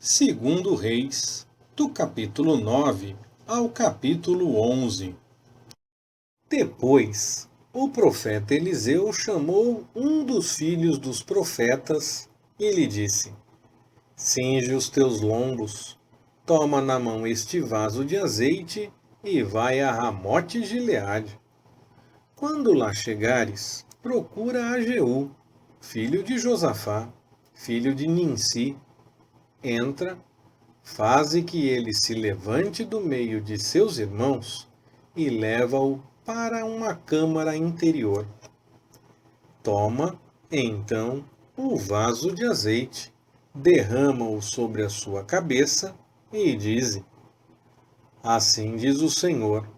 Segundo Reis, do capítulo 9 ao capítulo 11. Depois, o profeta Eliseu chamou um dos filhos dos profetas e lhe disse: Cinge os teus lombos, toma na mão este vaso de azeite e vai a Ramote-Gileade. Quando lá chegares, procura a Jeú, filho de Josafá, filho de Ninsi. Entra, faze que ele se levante do meio de seus irmãos e leva-o para uma câmara interior. Toma, então, o vaso de azeite, derrama-o sobre a sua cabeça e dize: Assim diz o Senhor,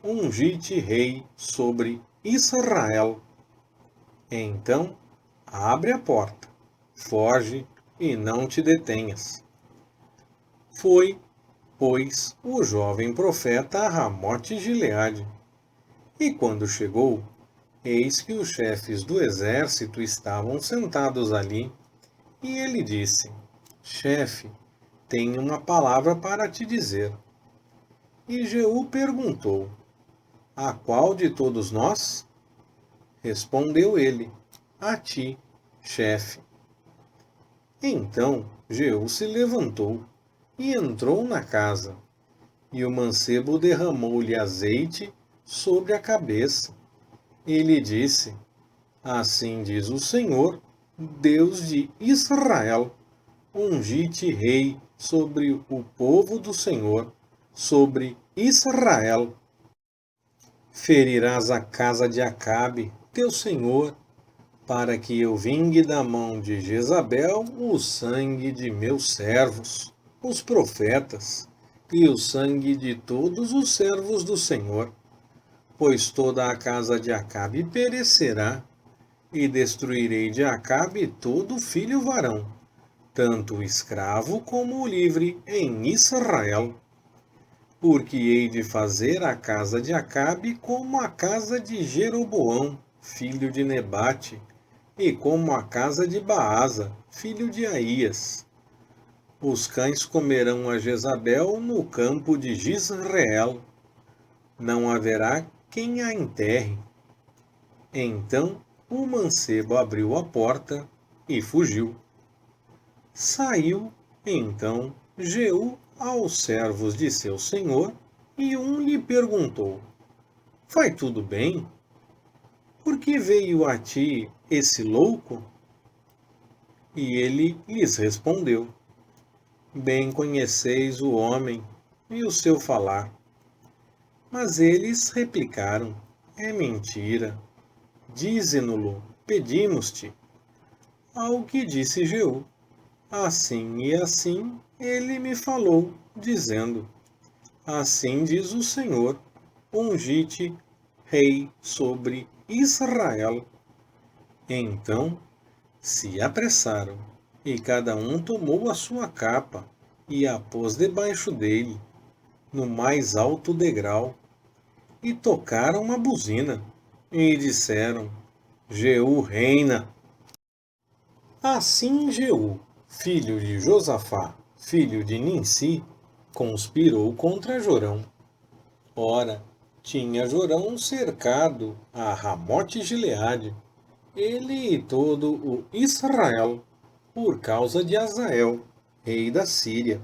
ungi-te rei sobre Israel. Então, abre a porta, foge e não te detenhas. Foi, pois, o jovem profeta a Ramote-Gileade. E quando chegou, eis que os chefes do exército estavam sentados ali, e ele disse: Chefe, tenho uma palavra para te dizer. E Jeú perguntou: A qual de todos nós? Respondeu ele: A ti, chefe. Então Jeú se levantou e entrou na casa, e o mancebo derramou-lhe azeite sobre a cabeça. E lhe disse: Assim diz o Senhor, Deus de Israel: Ungi-te rei sobre o povo do Senhor, sobre Israel. Ferirás a casa de Acabe, teu senhor, para que eu vingue da mão de Jezabel o sangue de meus servos, os profetas, e o sangue de todos os servos do Senhor. Pois toda a casa de Acabe perecerá, e destruirei de Acabe todo filho varão, tanto o escravo como o livre, em Israel. Porque hei de fazer a casa de Acabe como a casa de Jeroboão, filho de Nebate, e como a casa de Baasa, filho de Aías. Os cães comerão a Jezabel no campo de Jizreel. Não haverá quem a enterre. Então o mancebo abriu a porta e fugiu. Saiu, então, Jeú aos servos de seu senhor, e um lhe perguntou: Vai tudo bem? Por que veio a ti esse louco? E ele lhes respondeu: Bem conheceis o homem e o seu falar. Mas eles replicaram: É mentira. Dize-no-lo, pedimos-te. Ao que disse Jeú: Assim e assim ele me falou, dizendo: Assim diz o Senhor, ungi-te rei sobre Israel. Então se apressaram, e cada um tomou a sua capa e a pôs debaixo dele, no mais alto degrau, e tocaram uma buzina, e disseram: Jeú reina. Assim Jeú, filho de Josafá, filho de Ninsi, conspirou contra Jorão. Ora, tinha Jorão cercado a Ramote-Gileade, ele e todo o Israel, por causa de Azael, rei da Síria.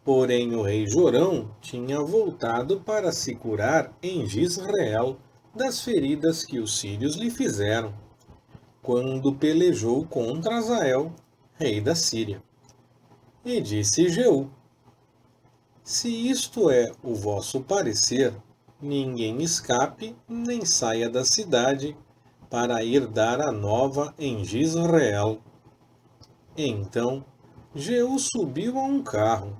Porém o rei Jorão tinha voltado para se curar em Jizreel das feridas que os sírios lhe fizeram, quando pelejou contra Azael, rei da Síria. E disse Jeú: Se isto é o vosso parecer, ninguém escape nem saia da cidade para ir dar a nova em Jizreel. Então Jeú subiu a um carro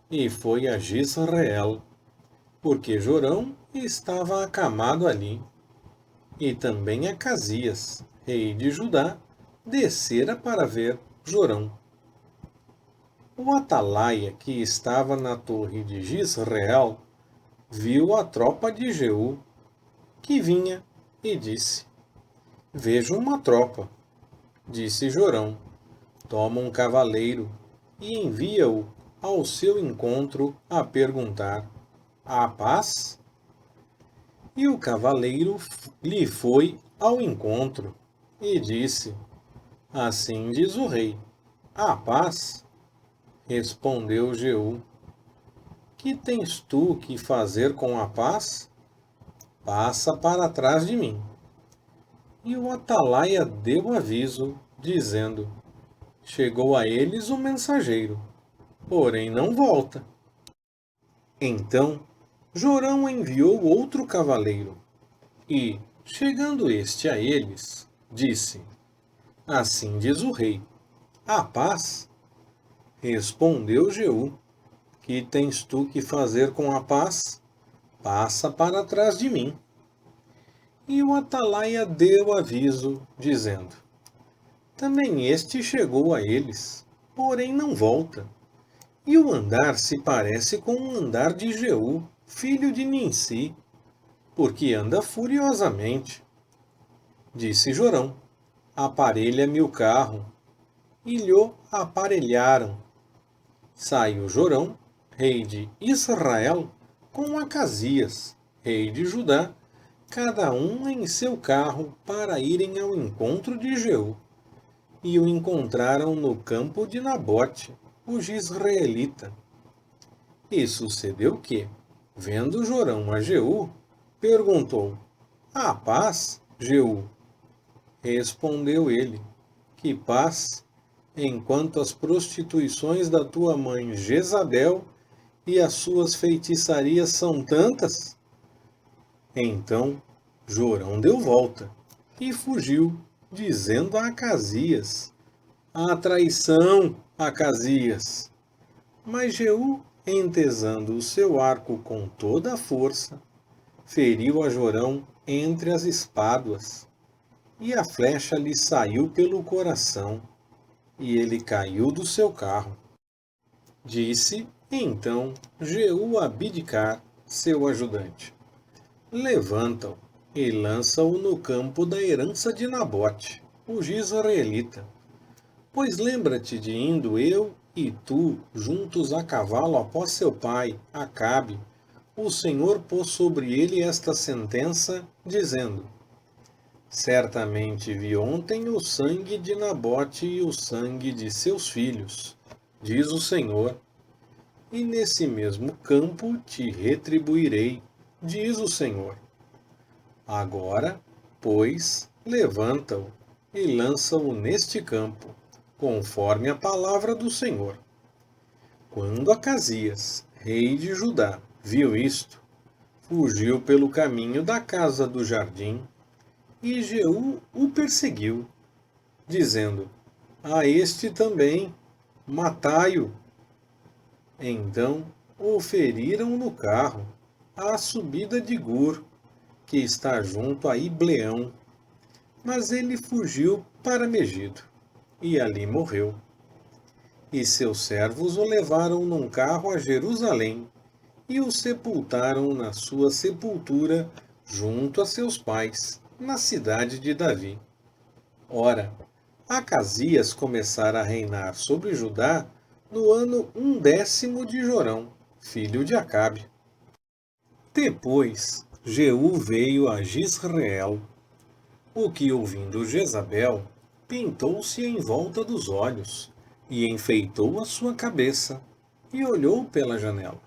e foi a Jizreel, porque Jorão estava acamado ali. E também Acasias, rei de Judá, descera para ver Jorão. O atalaia que estava na torre de Jizreel viu a tropa de Jeú, que vinha, e disse: Vejo uma tropa. Disse Jorão: Toma um cavaleiro, e envia-o ao seu encontro a perguntar: há paz? E o cavaleiro lhe foi ao encontro e disse: assim diz o rei: há paz? Respondeu Jeú: que tens tu que fazer com a paz? Passa para trás de mim. E o atalaia deu aviso, dizendo: chegou a eles o mensageiro, porém não volta. Então Jorão enviou outro cavaleiro, e, chegando este a eles, disse: assim diz o rei: há paz? Respondeu Jeú: que tens tu que fazer com a paz? Passa para trás de mim. E o atalaia deu aviso, dizendo: também este chegou a eles, porém não volta. E o andar se parece com o andar de Jeú, filho de Ninsi, porque anda furiosamente. Disse Jorão: aparelha-me o carro. E lhe aparelharam. Saiu Jorão, rei de Israel, com Acasias, rei de Judá, cada um em seu carro para irem ao encontro de Jeú. E o encontraram no campo de Nabote, o jizreelita. E sucedeu que, vendo Jorão a Jeú, perguntou: há paz, Jeú? Respondeu ele: que paz, enquanto as prostituições da tua mãe Jezabel e as suas feitiçarias são tantas? Então Jorão deu volta e fugiu, dizendo a Acasias: a traição, Acasias! Mas Jeú, entesando o seu arco com toda a força, feriu a Jorão entre as espáduas, e a flecha lhe saiu pelo coração, e ele caiu do seu carro. Disse então Jeú a Bidcar, seu ajudante: levanta-o e lança-o no campo da herança de Nabote, o jizreelita. Pois lembra-te de indo eu e tu juntos a cavalo após seu pai, Acabe, o Senhor pôs sobre ele esta sentença, dizendo: certamente vi ontem o sangue de Nabote e o sangue de seus filhos, diz o Senhor, e nesse mesmo campo te retribuirei, diz o Senhor. Agora, pois, levanta-o e lança-o neste campo, conforme a palavra do Senhor. Quando Acasias, rei de Judá, viu isto, fugiu pelo caminho da casa do jardim, e Jeú o perseguiu, dizendo: a este também, matai-o. Então o feriram no carro, à subida de Gur, que está junto a Ibleão. Mas ele fugiu para Megido, e ali morreu. E seus servos o levaram num carro a Jerusalém, e o sepultaram na sua sepultura junto a seus pais, na cidade de Davi. Ora, Acasias começara a reinar sobre Judá no ano 10º de Jorão, filho de Acabe. Depois, Jeú veio a Jizreel, o que, ouvindo Jezabel, pintou-se em volta dos olhos, e enfeitou a sua cabeça, e olhou pela janela.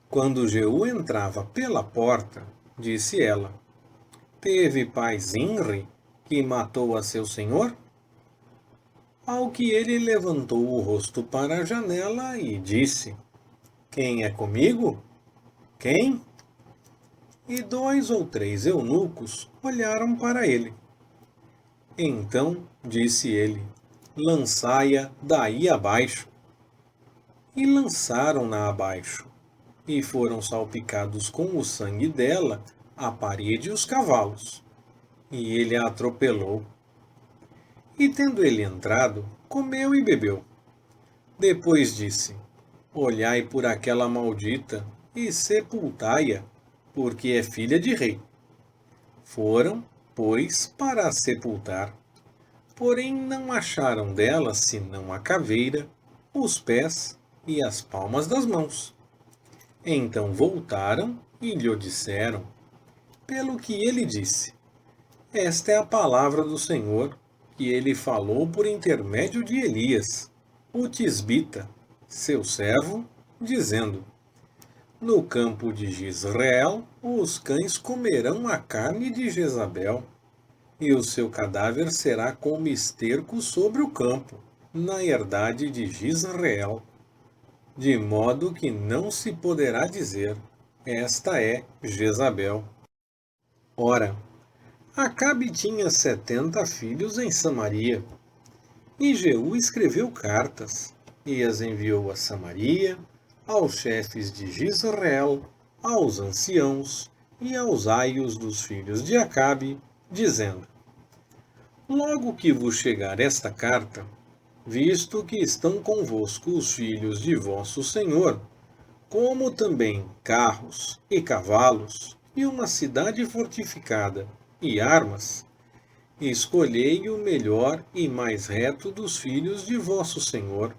Quando Jeú entrava pela porta, disse ela: teve pai Zinri, que matou a seu senhor? Ao que ele levantou o rosto para a janela e disse: quem é comigo? Quem? E 2 ou 3 eunucos olharam para ele. Então disse ele: lançai-a daí abaixo. E lançaram-na abaixo, e foram salpicados com o sangue dela a parede e os cavalos. E ele a atropelou. E tendo ele entrado, comeu e bebeu. Depois disse: olhai por aquela maldita e sepultai-a, porque é filha de rei. Foram, pois, para a sepultar. Porém não acharam dela senão a caveira, os pés e as palmas das mãos. Então voltaram e lhe disseram, pelo que ele disse: Esta é a palavra do Senhor, que ele falou por intermédio de Elias, o tisbita, seu servo, dizendo: No campo de Jezreel, os cães comerão a carne de Jezabel, e o seu cadáver será como esterco sobre o campo, na herdade de Jezreel, de modo que não se poderá dizer: Esta é Jezabel. Ora, Acabe tinha 70 filhos em Samaria, e Jeú escreveu cartas, e as enviou a Samaria, aos chefes de Jezreel, aos anciãos e aos aios dos filhos de Acabe, dizendo: Logo que vos chegar esta carta, visto que estão convosco os filhos de vosso senhor, como também carros e cavalos, e uma cidade fortificada, e armas, escolhei o melhor e mais reto dos filhos de vosso senhor,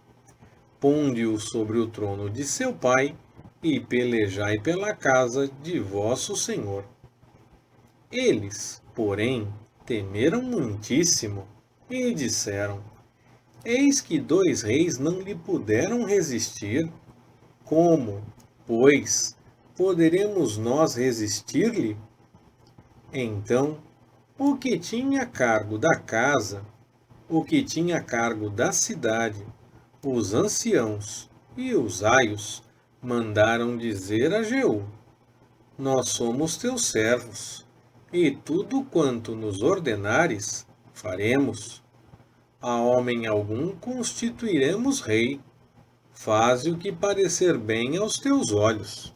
ponde-o sobre o trono de seu pai, e pelejai pela casa de vosso senhor. Eles, porém, temeram muitíssimo, e disseram: Eis que 2 reis não lhe puderam resistir. Como, pois, poderemos nós resistir-lhe? Então, o que tinha cargo da casa, o que tinha cargo da cidade, os anciãos e os aios mandaram dizer a Jeú: Nós somos teus servos, e tudo quanto nos ordenares, faremos. A homem algum constituiremos rei. Faze o que parecer bem aos teus olhos.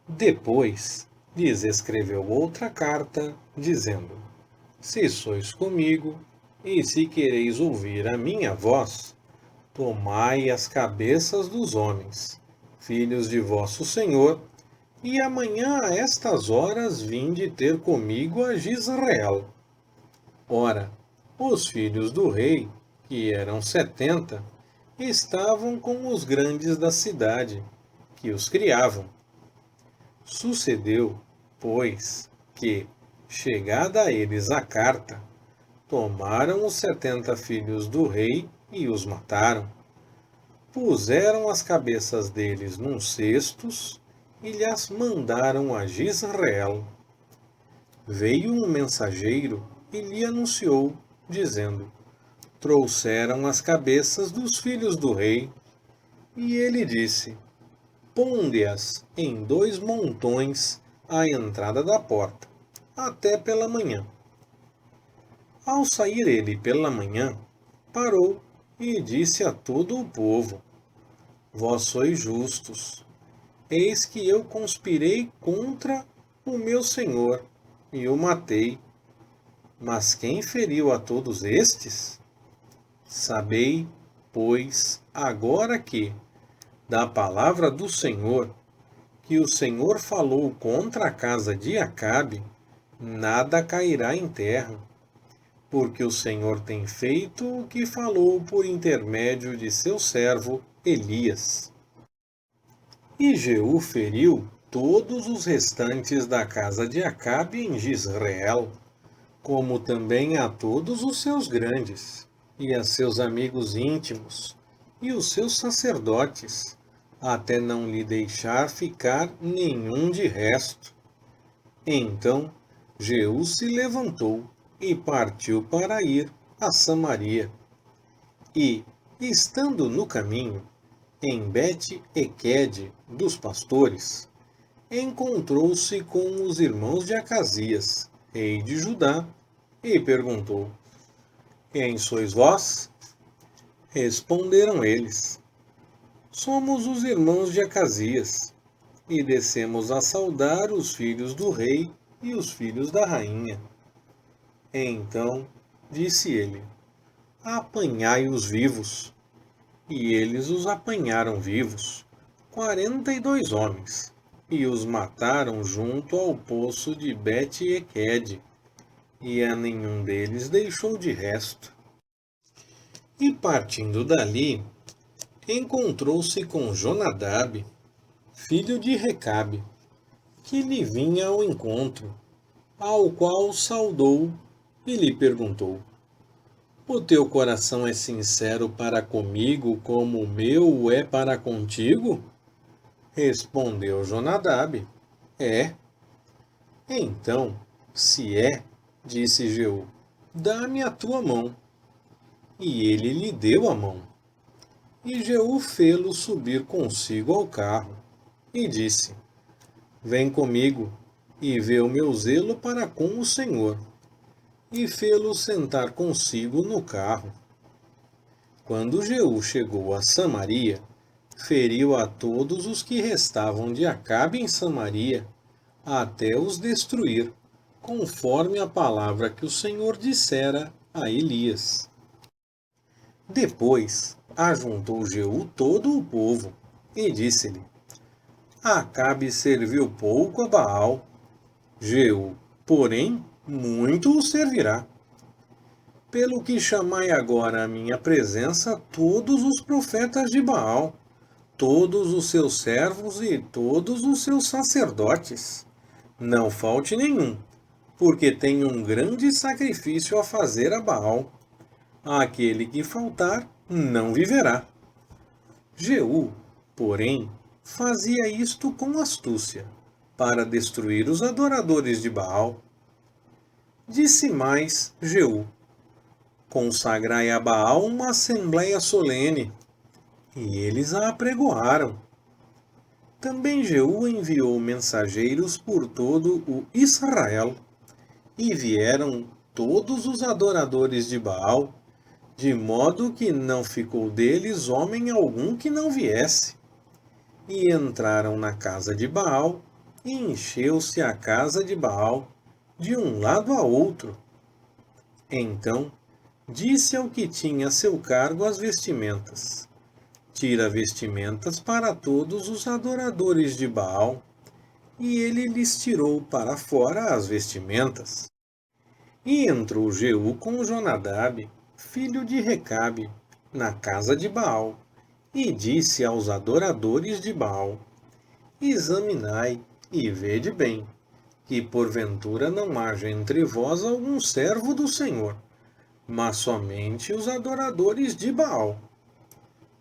Depois, lhes escreveu outra carta, dizendo: Se sois comigo, e se quereis ouvir a minha voz, tomai as cabeças dos homens, filhos de vosso senhor, e amanhã a estas horas vinde ter comigo a Jezreel. Ora, os filhos do rei, que eram 70, estavam com os grandes da cidade, que os criavam. Sucedeu, pois, que, chegada a eles a carta, tomaram os 70 filhos do rei e os mataram. Puseram as cabeças deles num cestos e lhas mandaram a Jezreel. Veio um mensageiro e lhe anunciou, dizendo: Trouxeram as cabeças dos filhos do rei. E ele disse: Ponde-as em 2 montões à entrada da porta, até pela manhã. Ao sair ele pela manhã, parou e disse a todo o povo: Vós sois justos. Eis que eu conspirei contra o meu senhor e o matei. Mas quem feriu a todos estes? Sabei, pois, agora que, da palavra do Senhor, que o Senhor falou contra a casa de Acabe, nada cairá em terra, porque o Senhor tem feito o que falou por intermédio de seu servo Elias. E Jeú feriu todos os restantes da casa de Acabe em Jezreel, como também a todos os seus grandes, e a seus amigos íntimos, e os seus sacerdotes, até não lhe deixar ficar nenhum de resto. Então Jeú se levantou e partiu para ir a Samaria. E, estando no caminho, em Bet-Equede dos pastores, encontrou-se com os irmãos de Acasias, rei de Judá, e perguntou: Quem sois vós? Responderam eles: Somos os irmãos de Acasias, e descemos a saudar os filhos do rei e os filhos da rainha. Então disse ele: Apanhai-os vivos. E eles os apanharam vivos, 42 homens, e os mataram junto ao poço de Bet-Equede, e a nenhum deles deixou de resto. E partindo dali, encontrou-se com Jonadab, filho de Recabe, que lhe vinha ao encontro, ao qual saudou e lhe perguntou: O teu coração é sincero para comigo, como o meu é para contigo? Respondeu Jonadab: É. Então, se é, disse Jeú, dá-me a tua mão. E ele lhe deu a mão. E Jeú fê-lo subir consigo ao carro, e disse: Vem comigo, e vê o meu zelo para com o Senhor. E fê-lo sentar consigo no carro. Quando Jeú chegou a Samaria, feriu a todos os que restavam de Acabe em Samaria, até os destruir, conforme a palavra que o Senhor dissera a Elias. Depois ajuntou Jeú todo o povo, e disse-lhe: Acabe serviu pouco a Baal, Jeú, porém, muito o servirá. Pelo que chamai agora à minha presença todos os profetas de Baal, todos os seus servos e todos os seus sacerdotes. Não falte nenhum, porque tenho um grande sacrifício a fazer a Baal. Aquele que faltar não viverá. Jeú, porém, fazia isto com astúcia, para destruir os adoradores de Baal. Disse mais Jeú: Consagrai a Baal uma assembleia solene. E eles a apregoaram. Também Jeú enviou mensageiros por todo o Israel, e vieram todos os adoradores de Baal, de modo que não ficou deles homem algum que não viesse. E entraram na casa de Baal, e encheu-se a casa de Baal, de um lado a outro. Então disse ao que tinha a seu cargo as vestimentas: Tira vestimentas para todos os adoradores de Baal. E ele lhes tirou para fora as vestimentas. E entrou Jeú com Jonadab, filho de Recabe, na casa de Baal, e disse aos adoradores de Baal: Examinai e vede bem, que porventura não haja entre vós algum servo do Senhor, mas somente os adoradores de Baal.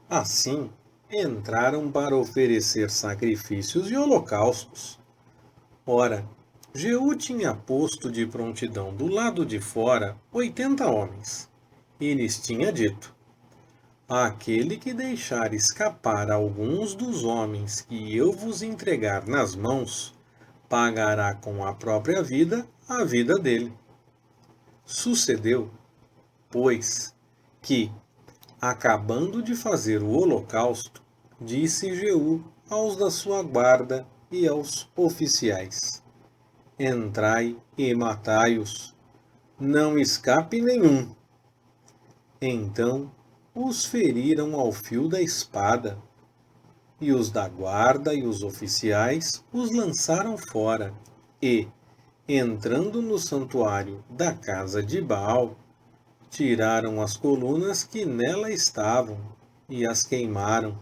Assim, entraram para oferecer sacrifícios e holocaustos. Ora, Jeú tinha posto de prontidão do lado de fora 80 homens, e lhes tinha dito: Aquele que deixar escapar alguns dos homens que eu vos entregar nas mãos, pagará com a própria vida a vida dele. Sucedeu, pois, que, acabando de fazer o holocausto, disse Jeú aos da sua guarda e aos oficiais: Entrai e matai-os, não escape nenhum. Então os feriram ao fio da espada, e os da guarda e os oficiais os lançaram fora, e, entrando no santuário da casa de Baal, tiraram as colunas que nela estavam e as queimaram.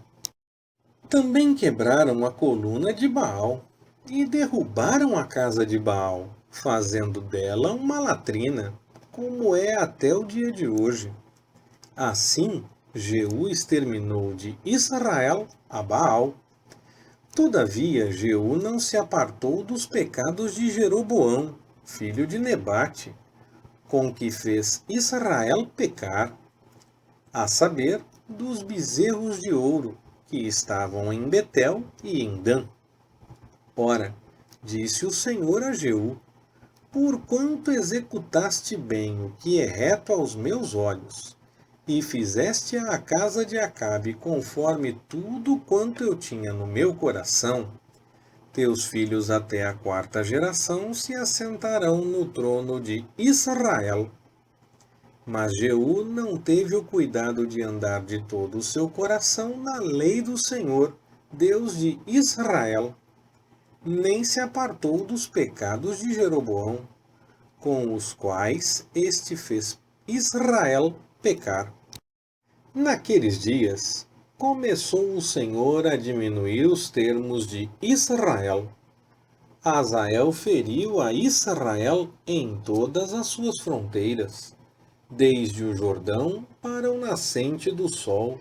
Também quebraram a coluna de Baal e derrubaram a casa de Baal, fazendo dela uma latrina, como é até o dia de hoje. Assim, Jeú exterminou de Israel a Baal. Todavia, Jeú não se apartou dos pecados de Jeroboão, filho de Nebate, com que fez Israel pecar, a saber, dos bezerros de ouro que estavam em Betel e em Dan. Ora, disse o Senhor a Jeú: Porquanto executaste bem o que é reto aos meus olhos, e fizeste à casa de Acabe conforme tudo quanto eu tinha no meu coração, teus filhos até a 4ª geração se assentarão no trono de Israel. Mas Jeú não teve o cuidado de andar de todo o seu coração na lei do Senhor, Deus de Israel, nem se apartou dos pecados de Jeroboão, com os quais este fez Israel pecar. Naqueles dias, começou o Senhor a diminuir os termos de Israel. Azael feriu a Israel em todas as suas fronteiras, desde o Jordão para o nascente do sol,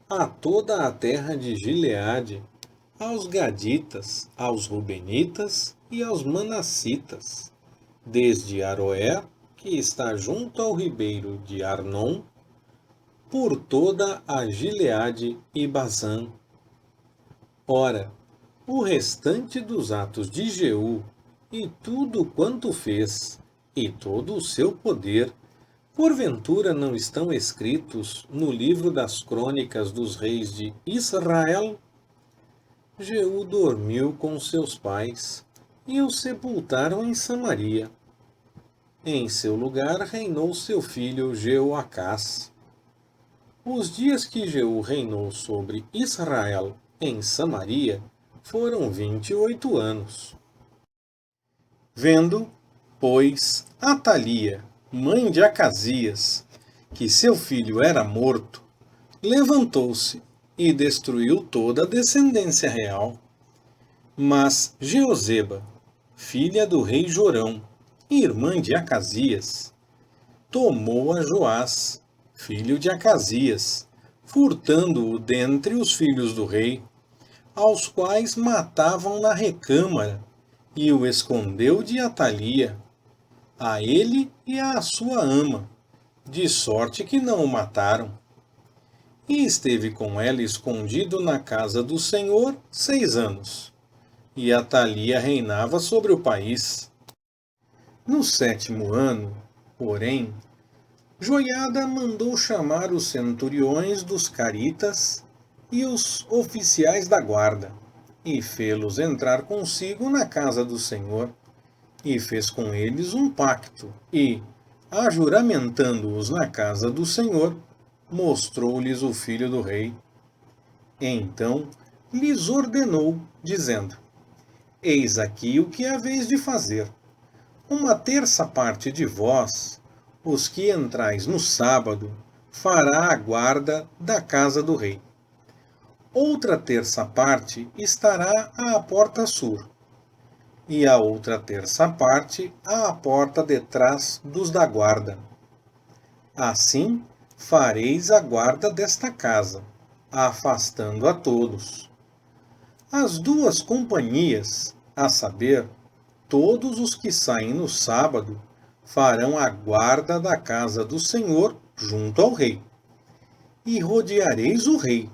a toda a terra de Gileade, aos Gaditas, aos Rubenitas e aos Manassitas, desde Aroer, que está junto ao ribeiro de Arnon, por toda a Gileade e Bazã. Ora, o restante dos atos de Jeú, e tudo quanto fez, e todo o seu poder, porventura não estão escritos no livro das crônicas dos reis de Israel? Jeú dormiu com seus pais, e o sepultaram em Samaria. Em seu lugar reinou seu filho Jeoacás. Os dias que Jeú reinou sobre Israel em Samaria foram 28 anos. Vendo, pois, Atalia, mãe de Acasias, que seu filho era morto, levantou-se e destruiu toda a descendência real. Mas Jeoseba, filha do rei Jorão, irmã de Acasias, tomou a Joás, filho de Acasias, furtando-o dentre os filhos do rei, aos quais matavam na recâmara, e o escondeu de Atalia, a ele e à sua ama, de sorte que não o mataram. E esteve com ela escondido na casa do Senhor 6 anos. E Atalia reinava sobre o país. No 7º ano, porém, Joiada mandou chamar os centuriões dos caritas e os oficiais da guarda, e fê-los entrar consigo na casa do Senhor, e fez com eles um pacto, e, ajuramentando-os na casa do Senhor, mostrou-lhes o filho do rei. Então lhes ordenou, dizendo: Eis aqui o que haveis de fazer. 1/3 parte de vós, os que entrais no sábado, fará a guarda da casa do rei. Outra 1/3 parte estará à porta sul, e a outra 1/3 parte à porta detrás dos da guarda. Assim fareis a guarda desta casa, afastando a todos. As 2 companhias, a saber, todos os que saem no sábado, farão a guarda da casa do Senhor junto ao rei. E rodeareis o rei,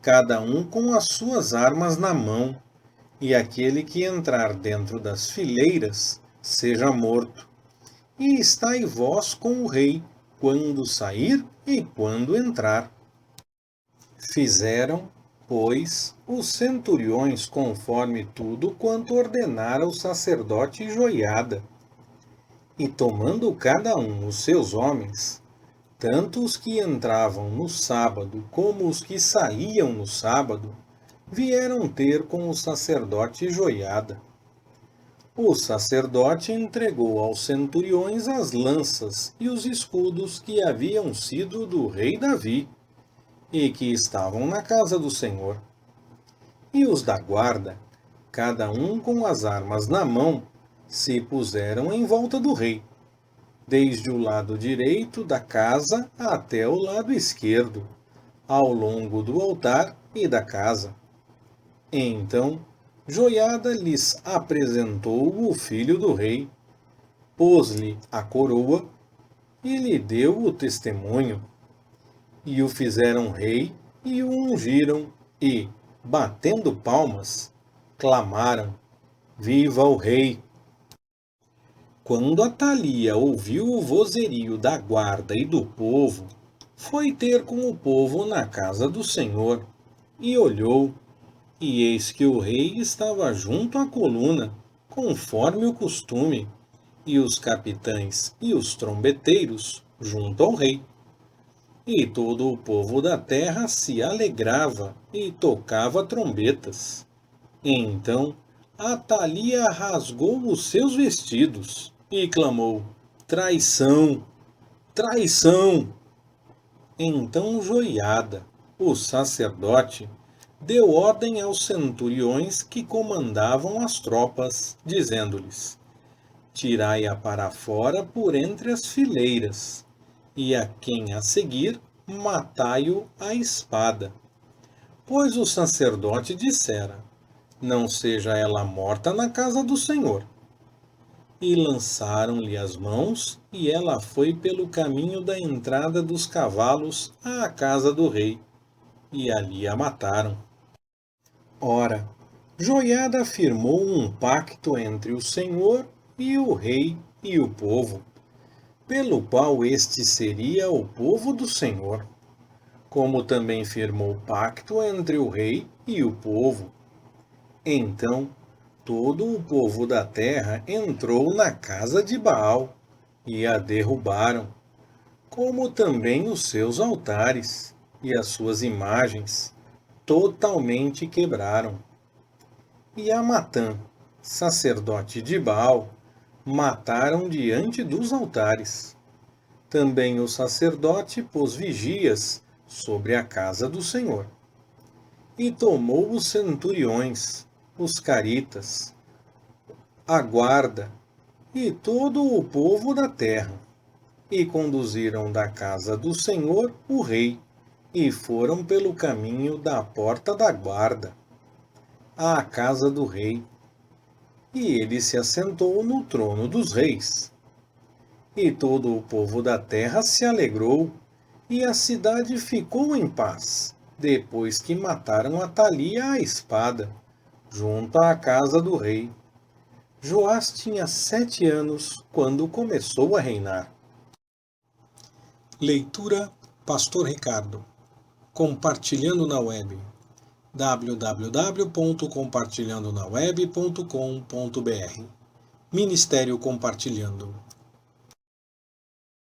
cada um com as suas armas na mão, e aquele que entrar dentro das fileiras seja morto. E estai vós com o rei, quando sair e quando entrar. Fizeram, pois, os centuriões conforme tudo quanto ordenara o sacerdote Joiada. E tomando cada um os seus homens, tanto os que entravam no sábado como os que saíam no sábado, vieram ter com o sacerdote Joiada. O sacerdote entregou aos centuriões as lanças e os escudos que haviam sido do rei Davi, e que estavam na casa do Senhor. E os da guarda, cada um com as armas na mão, se puseram em volta do rei, desde o lado direito da casa até o lado esquerdo, ao longo do altar e da casa. Então Joiada lhes apresentou o filho do rei, pôs-lhe a coroa e lhe deu o testemunho. E o fizeram rei e o ungiram e, batendo palmas, clamaram: Viva o rei! Quando Atalia ouviu o vozerio da guarda e do povo, foi ter com o povo na casa do Senhor, e olhou, e eis que o rei estava junto à coluna, conforme o costume, e os capitães e os trombeteiros junto ao rei. E todo o povo da terra se alegrava e tocava trombetas. Então Atalia rasgou os seus vestidos e clamou: Traição! Traição! Então Joiada, o sacerdote deu ordem aos centuriões que comandavam as tropas, dizendo-lhes: Tirai-a para fora por entre as fileiras, e a quem a seguir, matai-o à espada. Pois o sacerdote dissera: Não seja ela morta na casa do Senhor. E lançaram-lhe as mãos, e ela foi pelo caminho da entrada dos cavalos à casa do rei, e ali a mataram. Ora, Joiada firmou um pacto entre o Senhor e o rei e o povo, pelo qual este seria o povo do Senhor, como também firmou pacto entre o rei e o povo. Então todo o povo da terra entrou na casa de Baal e a derrubaram, como também os seus altares e as suas imagens totalmente quebraram. E a Matã, sacerdote de Baal, mataram diante dos altares. Também o sacerdote pôs vigias sobre a casa do Senhor. E tomou os centuriões, os caritas, a guarda e todo o povo da terra, e conduziram da casa do Senhor o rei, e foram pelo caminho da porta da guarda, à casa do rei. E ele se assentou no trono dos reis. E todo o povo da terra se alegrou, e a cidade ficou em paz, depois que mataram Atalia à espada, junto à casa do rei. Joás tinha 7 anos quando começou a reinar. Leitura Pastor Ricardo. Compartilhando na web. www.compartilhandonaweb.com.br Ministério Compartilhando.